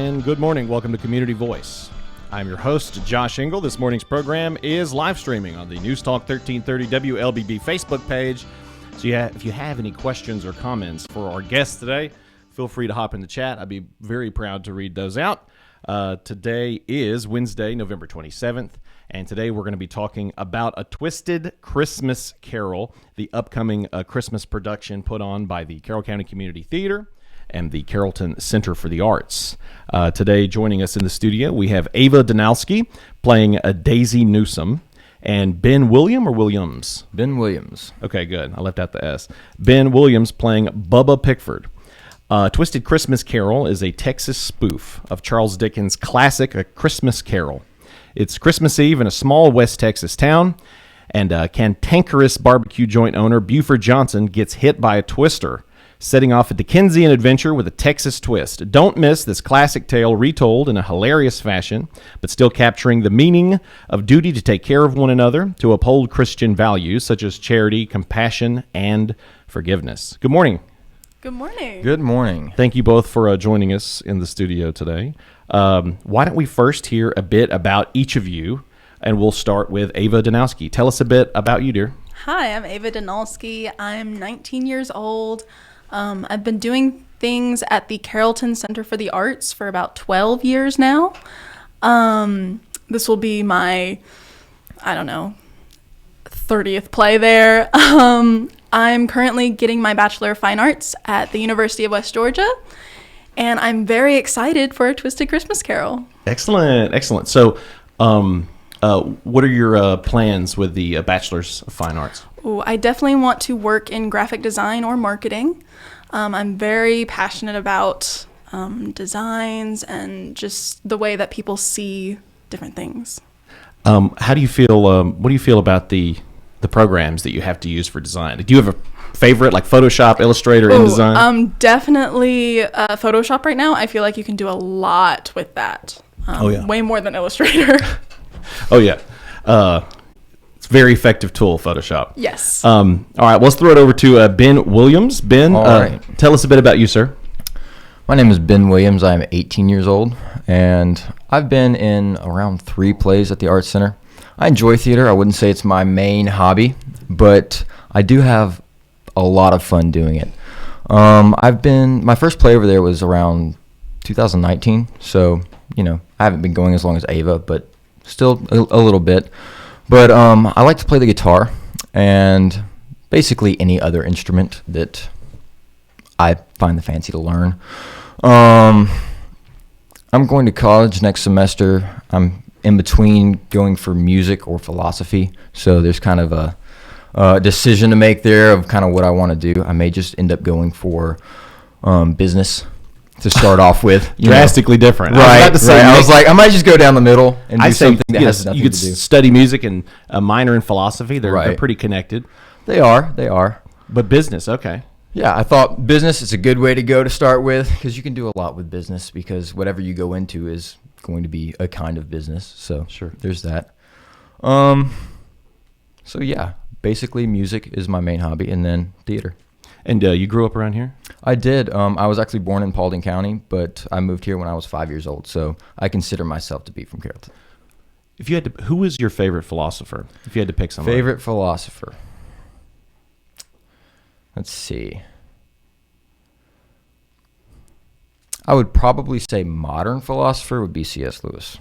and good morning. Welcome to Community Voice. I'm your host, Josh Engel. This morning's program is live streaming on the News Talk 1330 WLBB Facebook page. So if you have any questions or comments for our guests today, feel free to hop in the chat. I'd be very proud to read those out. Today is Wednesday, November 27th, and today we're going to be talking about A Twisted Christmas Carol, the upcoming Christmas production put on by the Carroll County Community Theater and the Carrollton Center for the Arts. Today, joining us in the studio, we have Ava Denalsky playing Daisy Newsome, and Ben Williams? Ben Williams. Okay, good. I left out the S. Ben Williams playing Bubba Pickford. Twisted Christmas Carol is a Texas spoof of Charles Dickens' classic A Christmas Carol. It's Christmas Eve in a small West Texas town, and cantankerous barbecue joint owner Buford Johnson gets hit by a twister, setting off a Dickensian adventure with a Texas twist. Don't miss this classic tale retold in a hilarious fashion, but still capturing the meaning of duty to take care of one another, to uphold Christian values such as charity, compassion, and forgiveness. Good morning. Good morning. Good morning. Thank you both for joining us in the studio today. Why don't we first hear a bit about each of you, and we'll start with Ava Denalsky. Tell us a bit about you, dear. Hi, I'm Ava Denalsky. I'm 19 years old. I've been doing things at the Carrollton Center for the Arts for about 12 years now. This will be my, 30th play there. I'm currently getting my Bachelor of Fine Arts at the University of West Georgia, and I'm very excited for A Twisted Christmas Carol. Excellent. So, what are your plans with the Bachelor's of Fine Arts? Ooh, I definitely want to work in graphic design or marketing. I'm very passionate about designs and just the way that people see different things. How do you feel? What do you feel about the programs that you have to use for design? Do you have a favorite, like Photoshop, Illustrator, InDesign? Definitely Photoshop right now. I feel like you can do a lot with that. Way more than Illustrator. Oh, yeah. It's a very effective tool, Photoshop. Yes. All right, let's throw it over to Ben Williams. Ben, tell us a bit about you, sir. My name is Ben Williams. I'm 18 years old, and I've been in around 3 plays at the Arts Center. I enjoy theater. I wouldn't say it's my main hobby, but I do have a lot of fun doing it. My first play over there was around 2019, so, I haven't been going as long as Ava, but still a little bit. But I like to play the guitar and basically any other instrument that I find the fancy to learn. I'm going to college next semester. I'm in between going for music or philosophy, so there's kind of a decision to make there of kind of what I want to do. I may just end up going for business to start off with. Drastically different. Right. I was like, I might just go down the middle and do something that has nothing to do. You could study music and a minor in philosophy. They're pretty connected. They are. But business, okay. Yeah, I thought business is a good way to go to start with, because you can do a lot with business, because whatever you go into is going to be a kind of business. So sure, there's that. So yeah, basically music is my main hobby, and then theater. And you grew up around here? I did. I was actually born in Paulding County, but I moved here when I was 5 years old, so I consider myself to be from Carrollton. If you had to, who was your favorite philosopher? If you had to pick someone. Favorite philosopher. Let's see. I would probably say modern philosopher would be C.S. Lewis.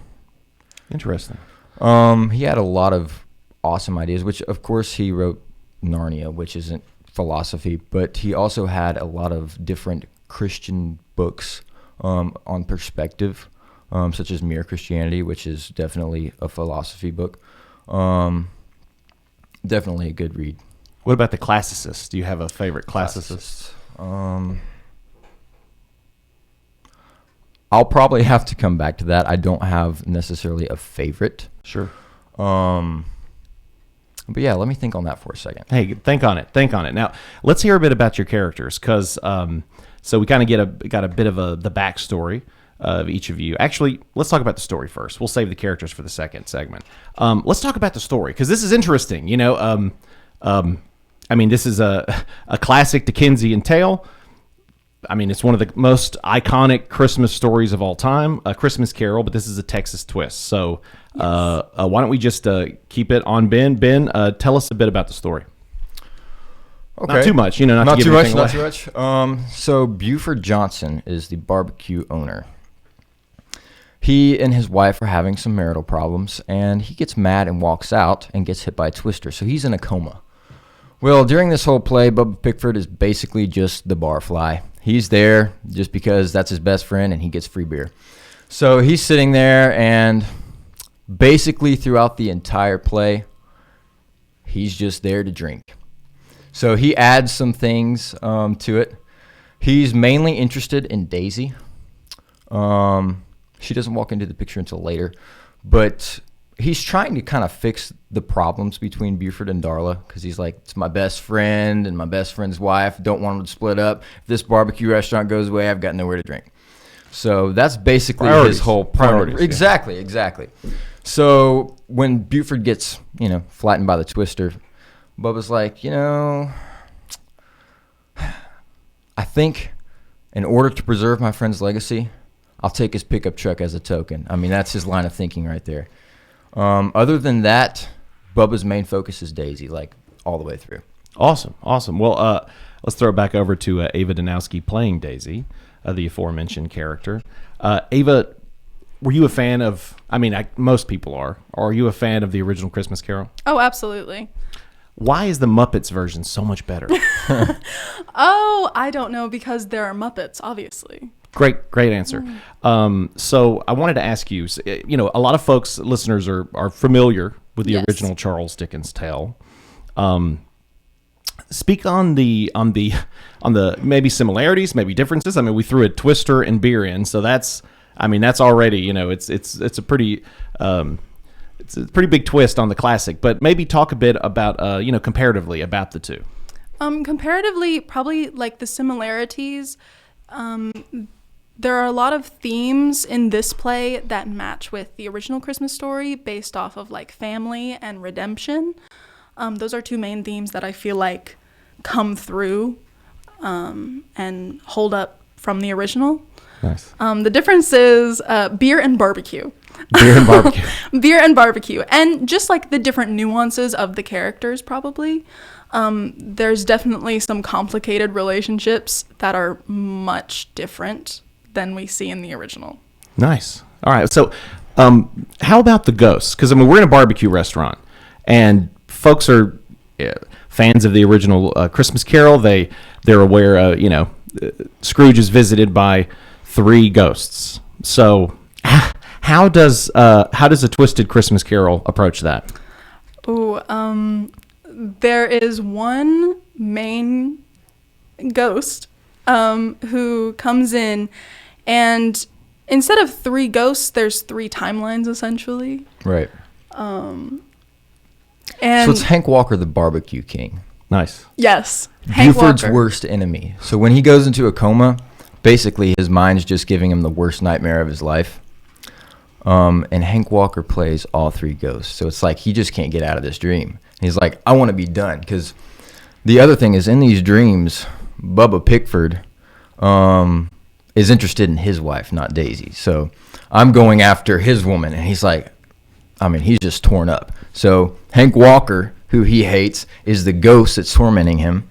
Interesting. He had a lot of awesome ideas, which of course he wrote Narnia, which isn't philosophy, but he also had a lot of different Christian books on perspective, such as Mere Christianity, which is definitely a philosophy book. Definitely a good read. What about the classicists? Do you have a favorite classicist? I'll probably have to come back to that. I don't have necessarily a favorite. Sure. But yeah, let me think on that for a second. Hey, think on it. Now, let's hear a bit about your characters, because so we kind of got a bit of the backstory of each of you. Actually, let's talk about the story first. We'll save the characters for the second segment. Let's talk about the story, because this is interesting. This is a classic Dickensian tale. I mean, it's one of the most iconic Christmas stories of all time, A Christmas Carol, but this is a Texas twist. So why don't we just keep it on Ben? Ben, tell us a bit about the story. Okay. Not too much, not to give too much, anything not away. too much. So Buford Johnson is the barbecue owner. He and his wife are having some marital problems, and he gets mad and walks out and gets hit by a twister. So he's in a coma. Well, during this whole play, Bubba Pickford is basically just the barfly. He's there just because that's his best friend and he gets free beer. So he's sitting there, and basically throughout the entire play, he's just there to drink. So he adds some things to it. He's mainly interested in Daisy. She doesn't walk into the picture until later, but he's trying to kind of fix the problems between Buford and Darla, because he's like, it's my best friend and my best friend's wife. Don't want them to split up. If this barbecue restaurant goes away, I've got nowhere to drink. So that's basically his whole priorities. Exactly. So when Buford gets, flattened by the twister, Bubba's like, I think in order to preserve my friend's legacy, I'll take his pickup truck as a token. I mean, that's his line of thinking right there. Other than that, Bubba's main focus is Daisy, like all the way through. Awesome. Well, let's throw it back over to Ava Denalsky playing Daisy, the aforementioned character. Ava, were you a fan of, most people are you a fan of the original Christmas Carol? Oh, absolutely. Why is the Muppets version so much better? Oh, I don't know, because there are Muppets, obviously. Great answer. So I wanted to ask you, a lot of listeners are familiar with the original Charles Dickens tale. Speak on the maybe similarities, maybe differences. We threw a twister and beer in, so that's already, it's a pretty big twist on the classic, but maybe talk a bit about, comparatively about the two. Comparatively, probably like the similarities, there are a lot of themes in this play that match with the original Christmas story based off of like family and redemption. Those are two main themes that I feel like come through and hold up from the original. Nice. The difference is beer and barbecue. Beer and barbecue. Beer and barbecue. And just like the different nuances of the characters, probably. There's definitely some complicated relationships that are much different than we see in the original. Nice. All right. So how about the ghosts? Because, we're in a barbecue restaurant, and folks are fans of the original Christmas Carol. They're aware, Scrooge is visited by 3 ghosts. So how does a Twisted Christmas Carol approach that? There is one main ghost who comes in, and instead of 3 ghosts, there's 3 timelines, essentially. Right. And so it's Hank Walker, the barbecue king. Nice. Yes. Hank Buford's Walker. worst enemy. So when he goes into a coma, basically his mind's just giving him the worst nightmare of his life. And Hank Walker plays all 3 ghosts. So it's like he just can't get out of this dream. He's like, I want to be done. Because the other thing is, in these dreams, Bubba Pickford is interested in his wife, not Daisy. So I'm going after his woman. And he's like, he's just torn up. So Hank Walker, who he hates, is the ghost that's tormenting him.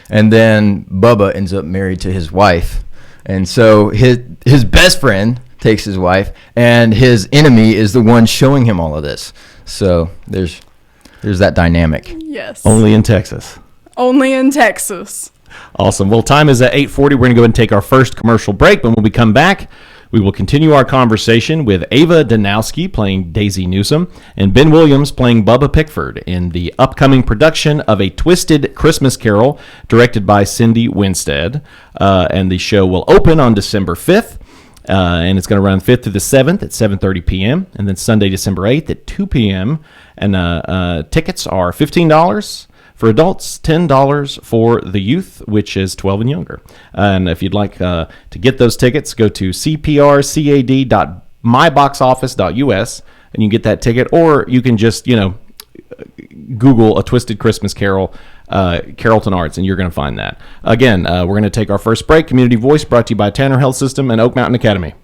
And then Bubba ends up married to his wife. And so his best friend takes his wife, and his enemy is the one showing him all of this. So there's that dynamic. Yes. Only in Texas. Only in Texas. Awesome. Well, time is at 8:40. We're going to go ahead and take our first commercial break, but when we come back, we will continue our conversation with Ava Denalsky playing Daisy Newsom and Ben Williams playing Bubba Pickford in the upcoming production of A Twisted Christmas Carol, directed by Cindy Winstead. And the show will open on December 5th. And it's going to run 5th through the 7th at 7:30 p.m. and then Sunday, December 8th at 2 p.m. And tickets are $15 for adults, $10 for the youth, which is 12 and younger. And if you'd like to get those tickets, go to cprcad.myboxoffice.us and you can get that ticket, or you can just, Google A Twisted Christmas Carol Carrollton Arts, and you're going to find that. Again, we're going to take our first break. Community Voice brought to you by Tanner Health System and Oak Mountain Academy.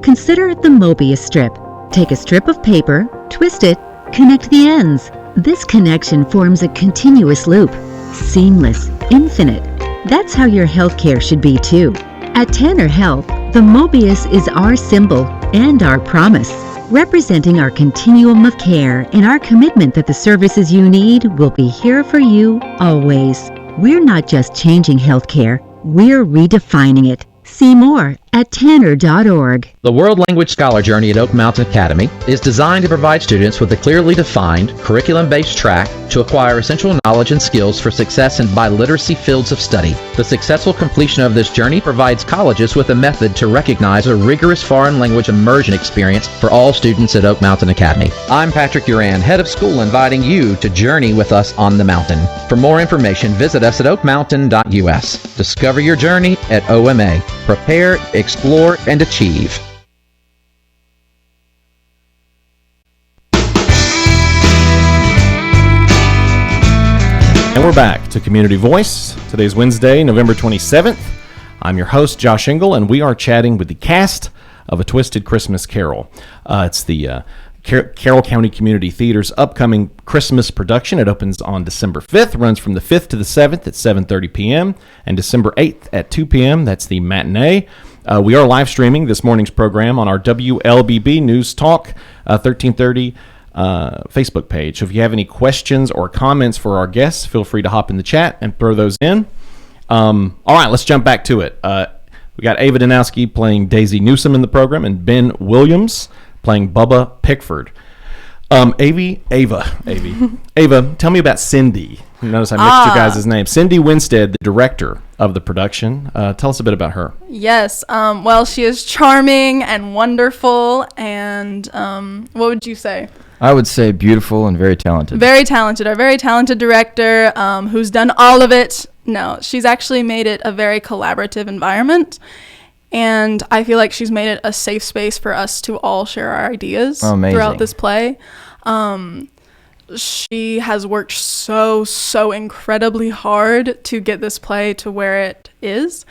Consider the Mobius strip. Take a strip of paper, twist it, connect the ends. This connection forms a continuous loop. Seamless, infinite. That's how your healthcare should be too. At Tanner Health, the Mobius is our symbol and our promise, representing our continuum of care and our commitment that the services you need will be here for you always. We're not just changing healthcare, we're redefining it. See more at tanner.org. The World Language Scholar Journey at Oak Mountain Academy is designed to provide students with a clearly defined, curriculum-based track to acquire essential knowledge and skills for success in biliteracy fields of study. The successful completion of this journey provides colleges with a method to recognize a rigorous foreign language immersion experience for all students at Oak Mountain Academy. I'm Patrick Duran, head of school, inviting you to journey with us on the mountain. For more information, visit us at oakmountain.us. Discover your journey at OMA. Prepare, explore, and achieve. And we're back to Community Voice. Today's Wednesday, November 27th. I'm your host, Josh Engel, and we are chatting with the cast of A Twisted Christmas Carol. It's the Carroll County Community Theater's upcoming Christmas production. It opens on December 5th, runs from the 5th to the 7th at 7:30 p.m., and December 8th at 2 p.m. That's the matinee. We are live streaming this morning's program on our WLBB News Talk 1330 Facebook page. So if you have any questions or comments for our guests, feel free to hop in the chat and throw those in. All right, let's jump back to it. We got Ava Denalsky playing Daisy Newsom in the program and Ben Williams playing Bubba Pickford. Ava, tell me about Cindy. Notice I mixed your guys' names. Cindy Winstead, the director of the production. Tell us a bit about her. Yes. Well, she is charming and wonderful. And what would you say? I would say beautiful and very talented. Very talented. Our very talented director who's done all of it. No, she's actually made it a very collaborative environment. And I feel like she's made it a safe space for us to all share our ideas throughout this play. She has worked so incredibly hard to get this play to where it is.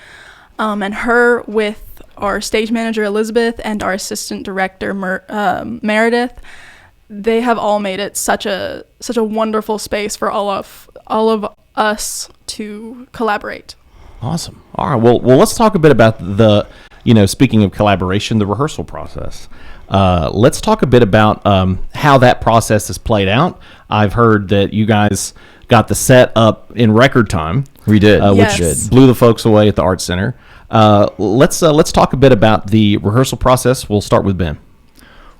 And her with our stage manager, Elizabeth, and our assistant director, Meredith, they have all made it such a wonderful space for all of us to collaborate. Awesome. All right. Well, let's talk a bit about speaking of collaboration, the rehearsal process. Let's talk a bit about how that process has played out. I've heard that you guys got the set up in record time. We did, which blew the folks away at the Arts Center. Let's talk a bit about the rehearsal process. We'll start with Ben.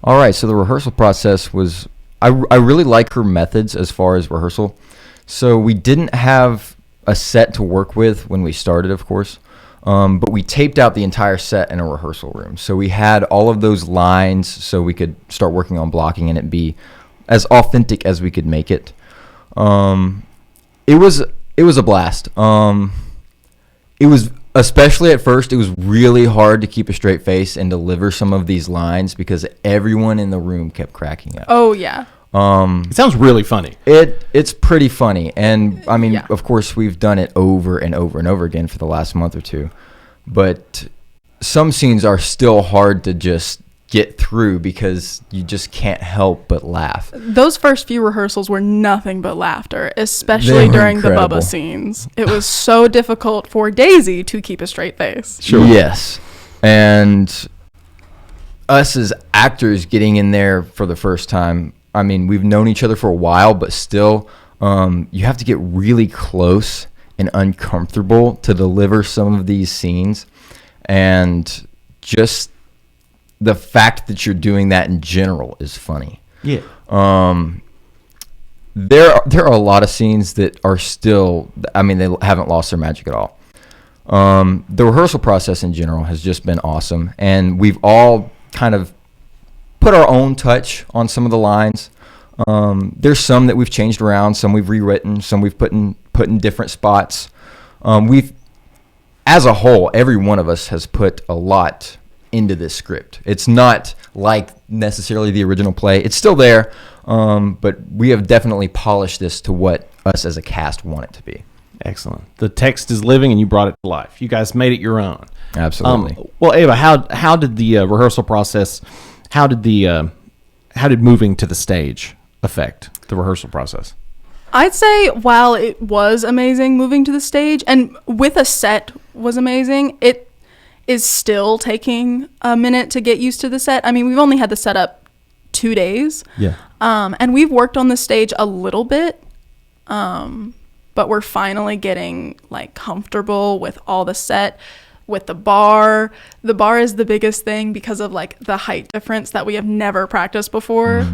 All right. So the rehearsal process was, I really like her methods as far as rehearsal. So we didn't have a set to work with when we started, of course. But we taped out the entire set in a rehearsal room. So we had all of those lines so we could start working on blocking and it be as authentic as we could make it. It was a blast. It was, especially at first, it was really hard to keep a straight face and deliver some of these lines because everyone in the room kept cracking up. Oh, yeah. It sounds really funny. It's pretty funny, and I mean, of course, we've done it over and over and over again for the last month or two, but some scenes are still hard to just get through because you just can't help but laugh. Those first few rehearsals were nothing but laughter, especially during incredible. the Bubba scenes. It was so difficult for Daisy to keep a straight face. Sure. Yes, and us as actors getting in there for the first time. I mean, we've known each other for a while, but still, you have to get really close and uncomfortable to deliver some of these scenes. And just the fact that you're doing that in general is funny. Yeah. There are a lot of scenes that are still, I mean, they haven't lost their magic at all. The rehearsal process in general has just been awesome. And we've all kind of put our own touch on some of the lines. There's some that we've changed around, some we've rewritten, some we've put in different spots. As a whole, every one of us has put a lot into this script. It's not like necessarily the original play. It's still there, but we have definitely polished this to what us as a cast want it to be. Excellent. The text is living, and you brought it to life. You guys made it your own. Absolutely. Well, Ava, how did the rehearsal process? How did moving to the stage affect the rehearsal process? I'd say while it was amazing moving to the stage, and with a set was amazing, it is still taking a minute to get used to the set. I mean, we've only had the set up 2 days. Yeah. And we've worked on the stage a little bit, but we're finally getting like comfortable with all the set, with the bar. The bar is the biggest thing because of like the height difference that we have never practiced before.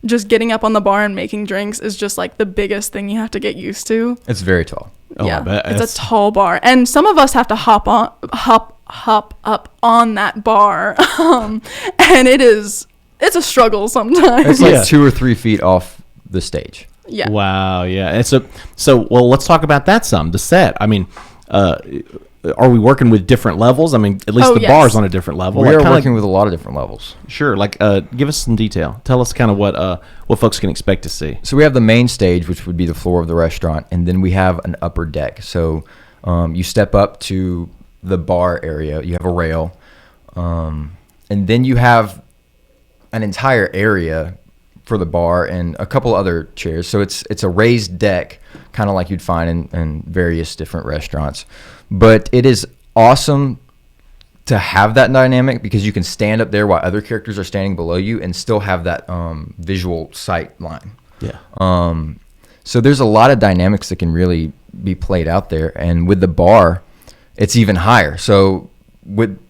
Just getting up on the bar and making drinks is just like the biggest thing you have to get used to. It's very tall. Yeah, I bet. it's a tall bar, and some of us have to hop up on that bar, and it's a struggle sometimes. It's like 2 or 3 feet off the stage. Yeah. Wow. Yeah. And so well, let's talk about that some. The set. I mean, are we working with different levels? I mean, at least the yes. bar's on a different level. We Like, are kinda working with a lot of different levels. Sure. Like, give us some detail. Tell us kind of what folks can expect to see. So we have the main stage, which would be the floor of the restaurant, and then we have an upper deck. So you step up to the bar area. You have a rail, and then you have an entire area for the bar and a couple other chairs. So it's a raised deck, kind of like you'd find in various different restaurants. But it is awesome to have that dynamic because you can stand up there while other characters are standing below you and still have that visual sight line. Yeah. So there's a lot of dynamics that can really be played out there. And with the bar, it's even higher. So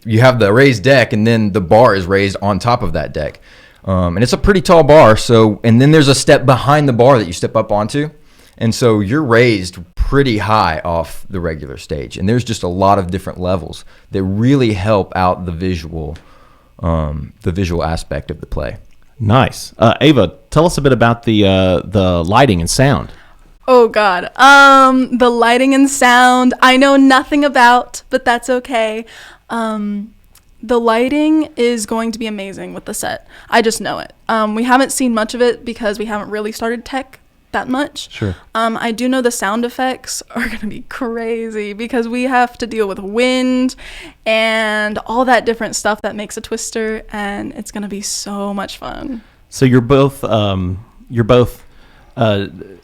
you have the raised deck, and then the bar is raised on top of that deck. And it's a pretty tall bar. And then there's a step behind the bar that you step up onto. And so you're raised pretty high off the regular stage. And there's just a lot of different levels that really help out the visual aspect of the play. Nice. Ava, tell us a bit about the lighting and sound. Oh God. The lighting and sound I know nothing about, but that's okay. The lighting is going to be amazing with the set. I just know it. We haven't seen much of it because we haven't really started tech that much. Sure. I do know the sound effects are going to be crazy because we have to deal with wind and all that different stuff that makes a twister, and it's going to be so much fun. So you're both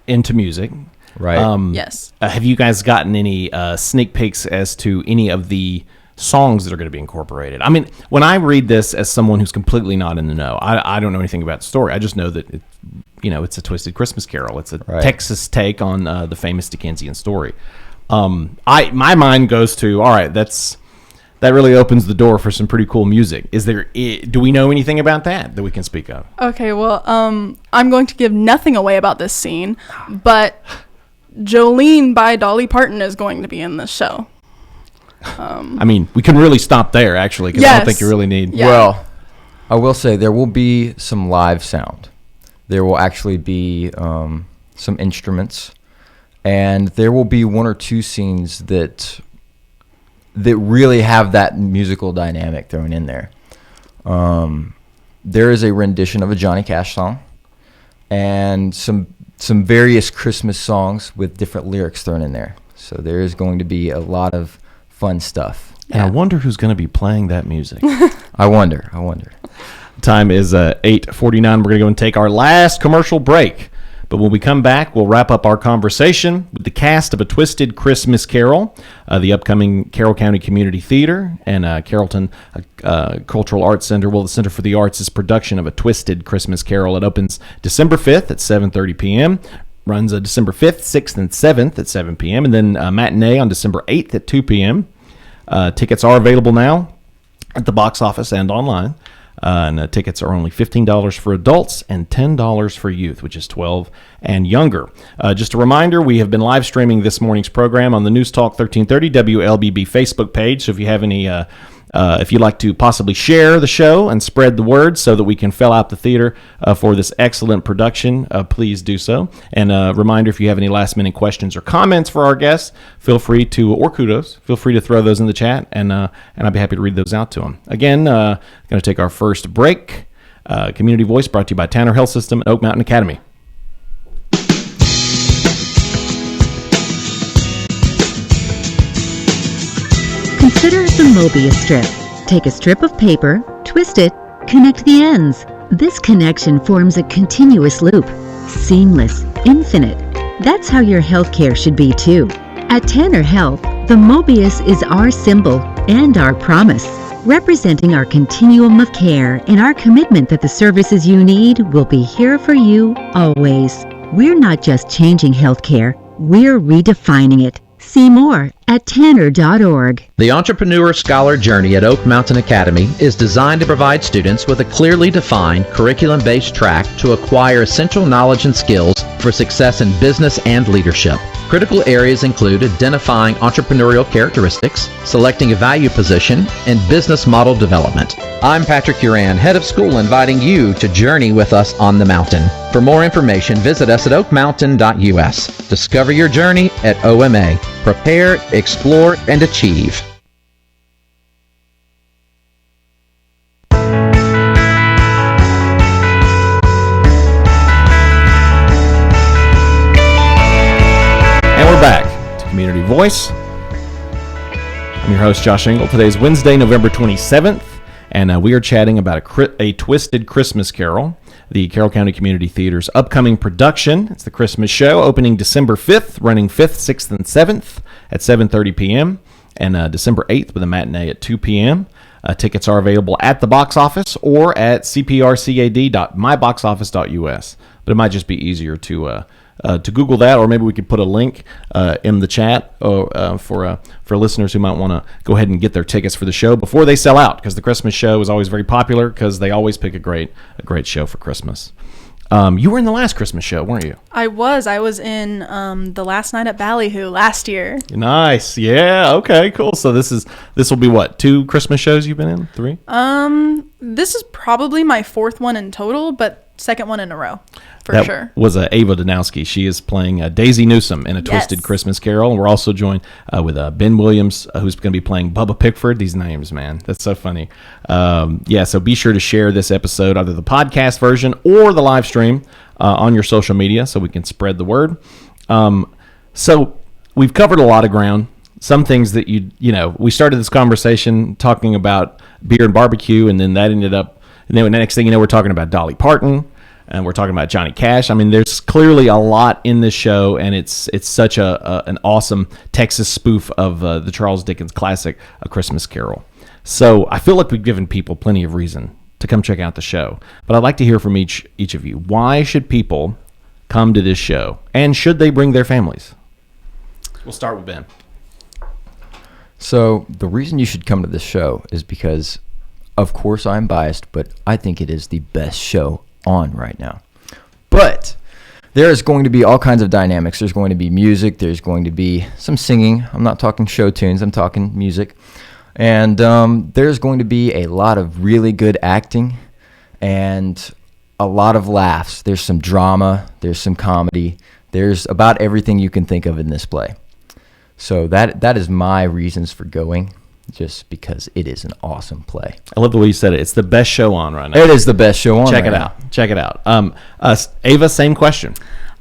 into music, Right. Yes. Have you guys gotten any sneak peeks as to any of the songs that are going to be incorporated? I mean, when I read this as someone who's completely not in the know, I don't know anything about the story. I just know that it's a twisted Christmas carol. It's a Texas take on the famous Dickensian story. My mind goes to, all right, that really opens the door for some pretty cool music. Do we know anything about that we can speak of? Okay, well, I'm going to give nothing away about this scene, but Jolene by Dolly Parton is going to be in this show. I mean, we can really stop there, actually, because I don't think you really need... Yeah. Well, I will say there will be some live sound. There will actually be some instruments, and there will be 1 or 2 scenes that really have that musical dynamic thrown in there. There is a rendition of a Johnny Cash song, and some various Christmas songs with different lyrics thrown in there. So there is going to be a lot of fun stuff. And I wonder who's going to be playing that music. I wonder. Time is 8:49. We're going to go and take our last commercial break. But when we come back, we'll wrap up our conversation with the cast of A Twisted Christmas Carol, the upcoming Carroll County Community Theater and Carrollton Cultural Arts Center. Well, the Center for the Arts' production of A Twisted Christmas Carol. It opens December 5th at 7:30 p.m., runs December 5th, 6th, and 7th at 7 p.m., and then matinee on December 8th at 2 p.m. Tickets are available now at the box office and online. And tickets are only $15 for adults and $10 for youth, which is 12 and younger. Just a reminder, we have been live streaming this morning's program on the News Talk 1330 WLBB Facebook page. So if you have any If you'd like to possibly share the show and spread the word so that we can fill out the theater for this excellent production, please do so. And a reminder, if you have any last-minute questions or comments for our guests, feel free to, or kudos, feel free to throw those in the chat, and I'd be happy to read those out to them. Again, going to take our first break. Community Voice brought to you by Tanner Health System and Oak Mountain Academy. Consider the Mobius strip. Take a strip of paper, twist it, connect the ends. This connection forms a continuous loop. Seamless, infinite. That's how your healthcare should be too. At Tanner Health, the Mobius is our symbol and our promise, representing our continuum of care and our commitment that the services you need will be here for you always. We're not just changing healthcare, we're redefining it. See more at tanner.org. The Entrepreneur Scholar Journey at Oak Mountain Academy is designed to provide students with a clearly defined curriculum-based track to acquire essential knowledge and skills for success in business and leadership. Critical areas include identifying entrepreneurial characteristics, selecting a value position, and business model development. I'm Patrick Uran, head of school, inviting you to journey with us on the mountain. For more information, visit us at oakmountain.us. Discover your journey at OMA. Prepare, explore, and achieve. And we're back to Community Voice. I'm your host, Josh Engel. Today is Wednesday, November 27th, and we are chatting about a Twisted Christmas Carol, the Carroll County Community Theater's upcoming production. It's the Christmas show, opening December 5th, running 5th, 6th, and 7th at 7:30 p.m., and December 8th with a matinee at 2 p.m. Tickets are available at the box office or at cprcad.myboxoffice.us, but it might just be easier to Google that, or maybe we could put a link in the chat for listeners who might want to go ahead and get their tickets for the show before they sell out, because the Christmas show is always very popular because they always pick a great show for Christmas. You were in the last Christmas show, weren't you? I was in the last night at Ballyhoo last year. Nice. Yeah. Okay. Cool. So this will be what, 2 Christmas shows you've been in? 3? This is probably my 4th one in total, but second one in a row, that sure. Was Ava Denalsky. She is playing Daisy Newsom in A Twisted Christmas Carol. And we're also joined with Ben Williams, who's going to be playing Bubba Pickford. These names, man. That's so funny. So be sure to share this episode, either the podcast version or the live stream on your social media so we can spread the word. So we've covered a lot of ground. Some things that we started this conversation talking about beer and barbecue, and then that ended up, and then the next thing you know, we're talking about Dolly Parton, and we're talking about Johnny Cash. I mean, there's clearly a lot in this show, and it's such an awesome Texas spoof of the Charles Dickens classic, A Christmas Carol. So I feel like we've given people plenty of reason to come check out the show. But I'd like to hear from each of you. Why should people come to this show, and should they bring their families? We'll start with Ben. So the reason you should come to this show is because, of course, I'm biased, but I think it is the best show on right now. But there is going to be all kinds of dynamics. There's going to be music. There's going to be some singing. I'm not talking show tunes. I'm talking music. And there's going to be a lot of really good acting and a lot of laughs. There's some drama. There's some comedy. There's about everything you can think of in this play. So that is my reasons for going, just because it is an awesome play. I love the way you said it. It's the best show on right now. It is the best show on Check right it now. out. Check it out. Ava, same question.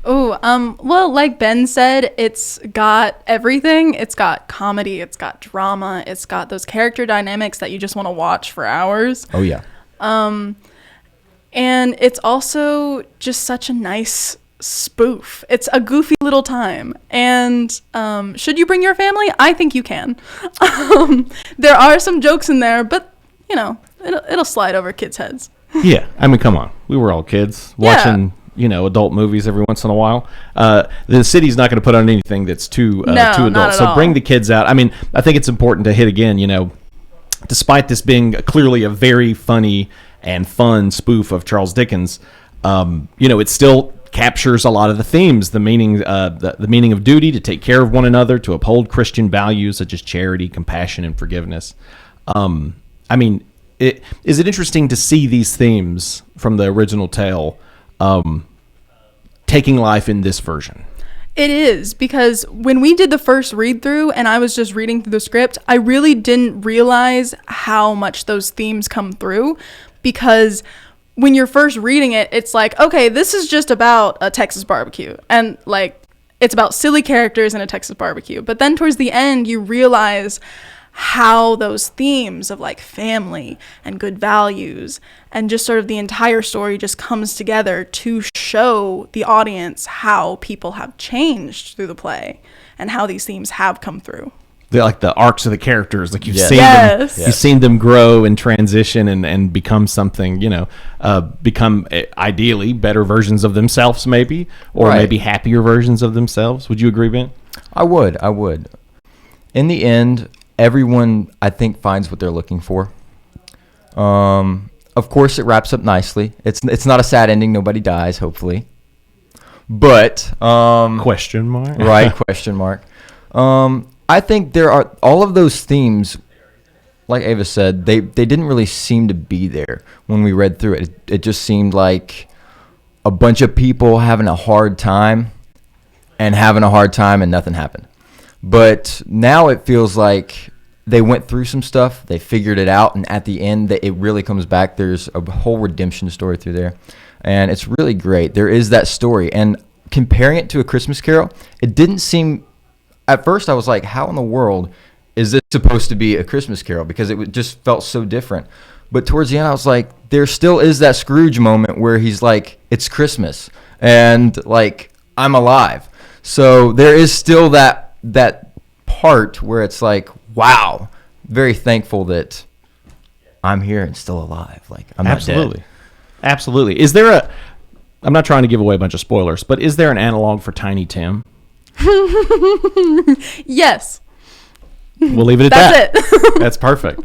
Well, like Ben said, it's got everything. It's got comedy, it's got drama, it's got those character dynamics that you just want to watch for hours. Oh, yeah. And it's also just such a nice spoof. It's a goofy little time. And should you bring your family? I think you can. There are some jokes in there, but, it'll slide over kids' heads. Yeah. I mean, come on. We were all kids watching... adult movies every once in a while. The city's not going to put on anything that's too adult. So bring the kids out. I mean, I think it's important to hit again, despite this being clearly a very funny and fun spoof of Charles Dickens, it still captures a lot of the themes, the meaning, the meaning of duty, to take care of one another, to uphold Christian values such as charity, compassion, and forgiveness. I mean, is it interesting to see these themes from the original tale taking life in this version? It is, because when we did the first read through and I was just reading through the script, I really didn't realize how much those themes come through, because when you're first reading it, it's like, okay, this is just about a Texas barbecue, and like it's about silly characters in a Texas barbecue. But then towards the end, you realize how those themes of like family and good values and just sort of the entire story just comes together to show the audience how people have changed through the play and how these themes have come through. They're like the arcs of the characters, like you've Yes. seen Yes. them, you've seen them grow and transition and become something, become ideally better versions of themselves, maybe, or Right. maybe happier versions of themselves. Would you agree, Ben? I would. In the end, everyone, I think, finds what they're looking for. Of course, it wraps up nicely. It's not a sad ending. Nobody dies, hopefully. But Question mark. right? Question mark. I think there are all of those themes. Like Ava said, they didn't really seem to be there when we read through it. It just seemed like a bunch of people having a hard time and nothing happened. But now it feels like they went through some stuff, they figured it out, and at the end, it really comes back. There's a whole redemption story through there, and it's really great. There is that story, and comparing it to A Christmas Carol, it didn't seem, at first I was like, how in the world is this supposed to be A Christmas Carol? Because it just felt so different. But towards the end, I was like, there still is that Scrooge moment where he's like, it's Christmas, and like, I'm alive. So there is still that part where it's like, wow, very thankful that I'm here and still alive. Like, I'm not dead. Absolutely. Is there I'm not trying to give away a bunch of spoilers, but is there an analog for Tiny Tim? Yes. We'll leave it at That's that. it. That's perfect.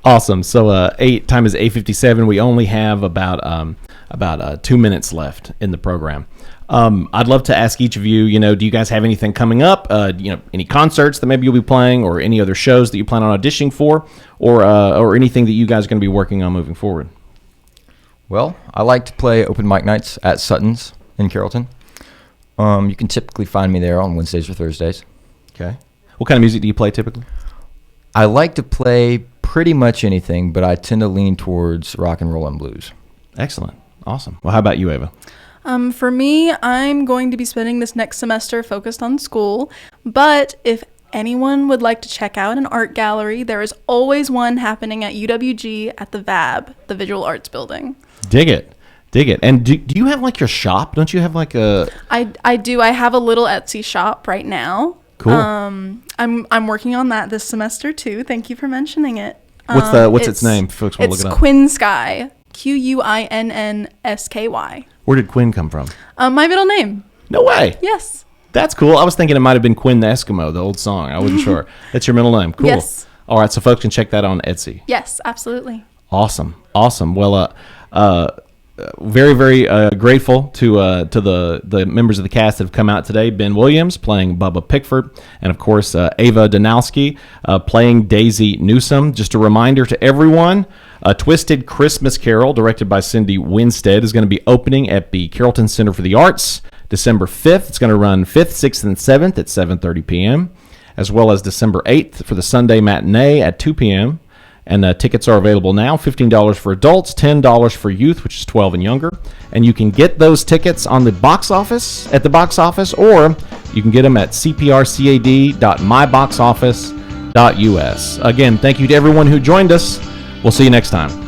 Awesome. So time is 8:57. We only have about 2 minutes left in the program. I'd love to ask each of you, do you guys have anything coming up? Any concerts that maybe you'll be playing, or any other shows that you plan on auditioning for, or anything that you guys are going to be working on moving forward? Well, I like to play open mic nights at Sutton's in Carrollton. You can typically find me there on Wednesdays or Thursdays. Okay. What kind of music do you play typically? I like to play pretty much anything, but I tend to lean towards rock and roll and blues. Excellent. Awesome. Well, how about you, Ava? For me, I'm going to be spending this next semester focused on school, but if anyone would like to check out an art gallery, there is always one happening at UWG at the VAB, the Visual Arts Building. Dig it. And do you have like your shop? Don't you have like a... I do. I have a little Etsy shop right now. Cool. I'm working on that this semester too. Thank you for mentioning it. What's its name? Folks want to look it It's up. Quinn Sky. QUINNSKY. Where did Quinn come from? My middle name. No way. Yes. That's cool. I was thinking it might have been Quinn the Eskimo, the old song. I wasn't sure. That's your middle name. Cool. Yes. All right, so folks can check that on Etsy. Yes, absolutely. Awesome. Well, very, very grateful to the members of the cast that have come out today. Ben Williams playing Bubba Pickford, and of course Ava Denalsky playing Daisy Newsome. Just a reminder to everyone, A Twisted Christmas Carol, directed by Cindy Winstead, is going to be opening at the Carrollton Center for the Arts December 5th. It's going to run 5th, 6th, and 7th at 7:30 p.m., as well as December 8th for the Sunday matinee at 2 p.m., and tickets are available now, $15 for adults, $10 for youth, which is 12 and younger. And you can get those tickets at the box office, or you can get them at cprcad.myboxoffice.us. Again, thank you to everyone who joined us. We'll see you next time.